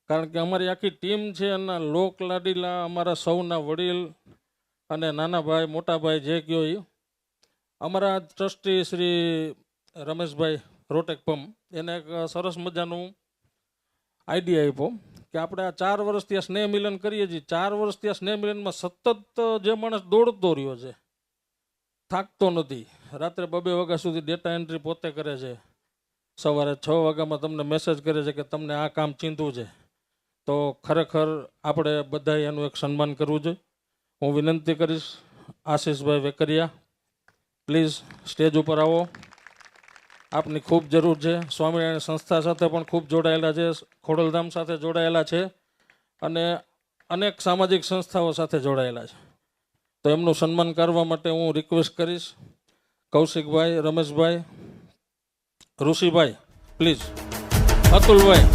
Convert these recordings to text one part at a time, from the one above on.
કારણ કે અમારી આખી ટીમ છે એના લોક લાડીલા અમારા સૌના વડીલ અને નાના ભાઈ મોટા ભાઈ જે કયો એ અમારા ટ્રસ્ટી શ્રી રમેશભાઈ રોટેકપમ એને એક સરસ મજાનું આઈડિયા આપ્યો કે આપણે આ 4 વર્ષથી આ સ્નેહ મિલન કરીએ છીએ 4 વર્ષથી આ સ્નેહ મિલનમાં સતત જે માણસ દોડતો રહ્યો છે થાકતો નથી રાત્રે 2 વાગ્યા સુધી ડેટા એન્ટ્રી પોતે કરે છે સવારે 6 વાગ્યામાં તમને મેસેજ કરે છે કે તમને આ કામ ચીંધવું છે તો ખરેખર આપણે બધાએ એનું એક સન્માન કરવું જોઈએ હું વિનંતી કરીશ આશીષભાઈ વેકરિયા પ્લીઝ સ્ટેજ ઉપર આવો આપની ખૂબ જરૂર છે સ્વામિનારાયણ સંસ્થા સાથે પણ ખૂબ જોડાયેલા છે ખોડલધામ સાથે જોડાયેલા છે અને અનેક સામાજિક સંસ્થાઓ સાથે જોડાયેલા છે તો એમનું સન્માન કરવા માટે હું રિક્વેસ્ટ કરીશ Kaushikbhai Rameshbhai ઋષિભાઈ please Atulbhai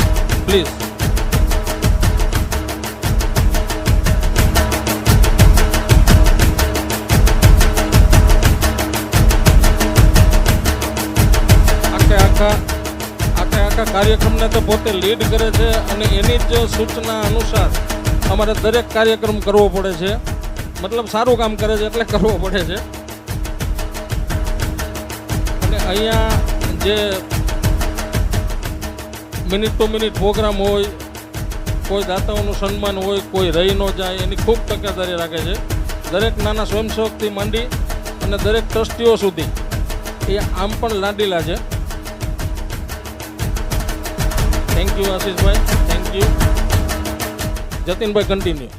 please આખા કાર્યક્રમને તો પોતે લીડ કરે છે અને એની જ સૂચના અનુસાર અમારે દરેક કાર્યક્રમ કરવો પડે છે મતલબ સારું કામ કરે છે એટલે કરવો પડે છે અને અહીંયા જે મિનિટ ટુ મિનિટ પ્રોગ્રામ હોય કોઈ દાતાઓનું સન્માન હોય કોઈ રહી ન જાય એની ખૂબ તકેદારી રાખે છે દરેક નાના સ્વયંસેવકથી માંડી અને દરેક ટ્રસ્ટીઓ સુધી એ આમ પણ લાડીલા છે થેન્ક યુ આશીષભાઈ થેન્ક યુ જતીનભાઈ કન્ટિન્યુ